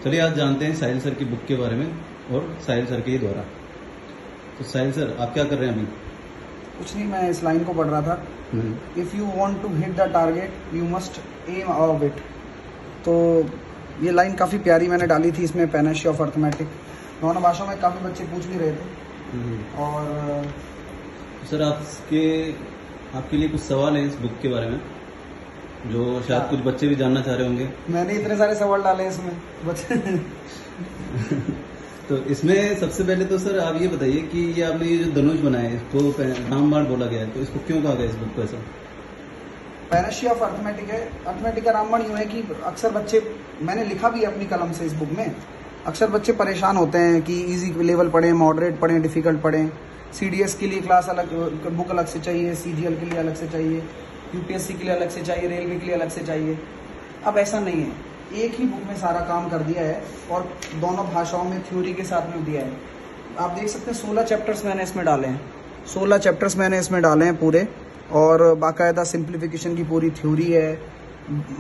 चलिए आज जानते हैं साहिल सर की बुक के बारे में और साहिल सर के द्वारा। तो साहिल सर आप क्या कर रहे हैं अभी? कुछ नहीं, मैं इस लाइन को पढ़ रहा था। If you want to hit the target you must aim above it. तो ये लाइन काफ़ी प्यारी मैंने डाली थी इसमें, पेनर्शी ऑफ अर्थमेटिक। दोनों भाषाओं में काफ़ी बच्चे पूछ भी रहे थे। और सर आपके लिए कुछ सवाल है इस बुक के बारे में जो शायद कुछ बच्चे भी जानना चाह रहे होंगे। मैंने इतने सारे सवाल डाले इसमें बच्चे तो इसमें सबसे पहले तो सर आप ये बताइए कि ये आपने ये जो धनुष बनाया है इसको रामबाण बोला गया है, तो इसको क्यों कहा गया इस बुक को ऐसा? पेनर्शी ऑफ अर्थमेटिक है। अर्थमेटिक का रामबाण यूँ है कि अक्सर बच्चे, मैंने लिखा भी अपनी कलम से इस बुक में, अक्सर बच्चे परेशान होते हैं कि इजी लेवल पढ़ें, मॉडरेट पढ़ें, डिफिकल्ट पढ़ें। सीडीएस के लिए क्लास अलग, बुक अलग से चाहिए, सीजीएल के लिए अलग से चाहिए, यूपीएससी के लिए अलग से चाहिए, रेलवे के लिए अलग से चाहिए। अब ऐसा नहीं है, एक ही बुक में सारा काम कर दिया है और दोनों भाषाओं में थ्योरी के साथ में दिया है। आप देख सकते हैं 16 चैप्टर्स मैंने इसमें डाले हैं, 16 चैप्टर्स मैंने इसमें डाले हैं पूरे। और बाकायदा सिंप्लीफिकेशन की पूरी थ्योरी है,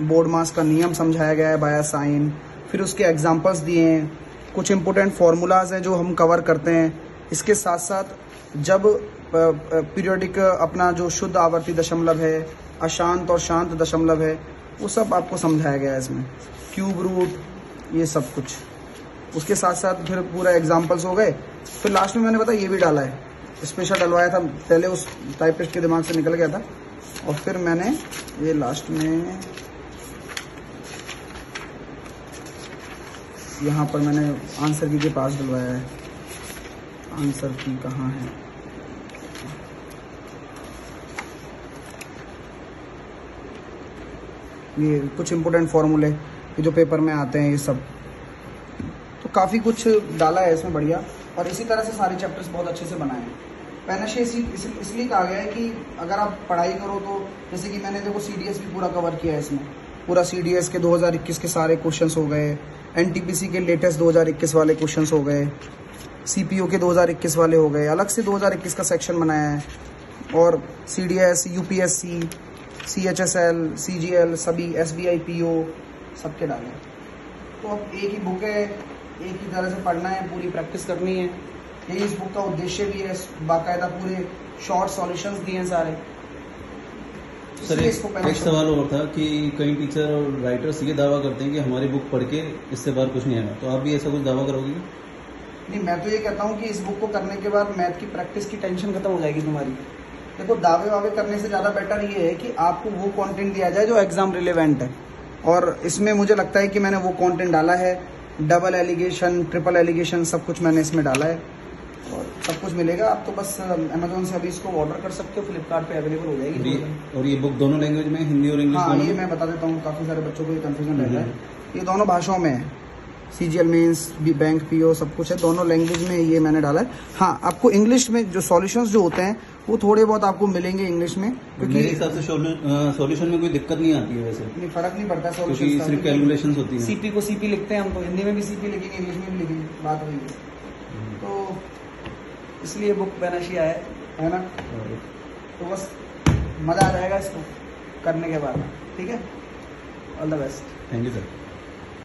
बोर्ड मास का नियम समझाया गया है बाय साइन, फिर उसके एग्जाम्पल्स दिए हैं, कुछ इंपॉर्टेंट फार्मूलाज हैं जो हम कवर करते हैं। इसके साथ साथ जब पीरियोडिक अपना जो शुद्ध आवर्ती दशमलव है, अशांत और शांत दशमलव है, वो सब आपको समझाया गया है इसमें, क्यूब रूट, ये सब कुछ। उसके साथ साथ फिर पूरा एग्जाम्पल्स हो गए। फिर लास्ट में मैंने पता ये भी डाला है, स्पेशल डलवाया था, पहले उस टाइपिस्ट के दिमाग से निकल गया था, और फिर मैंने ये लास्ट में यहाँ पर मैंने आंसर की के पास डलवाया है। आंसर की कहाँ है? ये कुछ इंपोर्टेंट फॉर्मूले जो पेपर में आते हैं, ये सब तो काफ़ी कुछ डाला है इसमें, बढ़िया। और इसी तरह से सारे चैप्टर्स बहुत अच्छे से बनाए हैं। पेनर्शी इसलिए कहा गया है कि अगर आप पढ़ाई करो तो, जैसे कि मैंने देखो सीडीएस भी पूरा कवर किया है इसमें, पूरा सीडीएस के 2021 के सारे क्वेश्चंस हो गए, एनटीपीसी के लेटेस्ट 2021 वाले क्वेश्चंस हो गए, सीपीओ के 2021 वाले हो गए, अलग से 2021 का सेक्शन बनाया है। और सीडीएस, यूपीएससी, सीएचएसएल, सीजीएल, सभी एसबीआई, पीओ सबके डाले। तो अब एक ही बुक है, एक ही तरह से पढ़ना है, पूरी प्रैक्टिस करनी है, यही इस बुक का उद्देश्य भी है। बाकायदा पूरे शॉर्ट सॉल्यूशंस दिए हैं सारे। सर एक सवाल और था कि कई टीचर और राइटर्स ये दावा करते हैं कि हमारी बुक पढ़ के इससे बाहर कुछ नहीं आएगा, तो आप भी ऐसा कुछ दावा करोगे? नहीं, मैं तो ये कहता हूँ कि इस बुक को करने के बाद मैथ की प्रैक्टिस की टेंशन खत्म हो जाएगी तुम्हारी। देखो, दावे वावे करने से ज़्यादा बेटर ये है कि आपको वो कंटेंट दिया जाए जो एग्जाम रिलेवेंट है। और इसमें मुझे लगता है कि मैंने वो कंटेंट डाला है, डबल एलिगेशन, ट्रिपल एलिगेशन, सब कुछ मैंने इसमें डाला है और सब कुछ मिलेगा। आप तो बस अमेजोन से अभी इसको ऑर्डर कर सकते हो, फ्लिपकार्ट पे अवेलेबल हो जाएगी। और ये बुक दोनों लैंग्वेज में, हिंदी और इंग्लिश? हाँ, ये मैं बता देता हूँ, काफ़ी सारे बच्चों को ये कन्फ्यूजन रहता है। ये दोनों भाषाओं में है, सीजीएल मेंस, बैंक, पीओ, सब कुछ है, दोनों लैंग्वेज में ये मैंने डाला है। हाँ, आपको इंग्लिश में जो सॉल्यूशंस जो होते हैं वो थोड़े बहुत आपको मिलेंगे इंग्लिश में, क्योंकि मेरे हिसाब से सॉल्यूशन में कोई दिक्कत नहीं आती है वैसे। नहीं, फर्क नहीं पड़ता सॉल्यूशन, क्योंकि सिर्फ कैलकुलेशंस होती है। सीपी को सीपी लिखते हैं हम, तो हिंदी में भी सीपी लिखेंगे, इंग्लिश में भी लिखेंगे, बात वही है। तो इसलिए बुक पेनर्शी है ना। तो बस मजा आ जाएगा इसको करने के बाद। ठीक है, all the best. Thank you sir.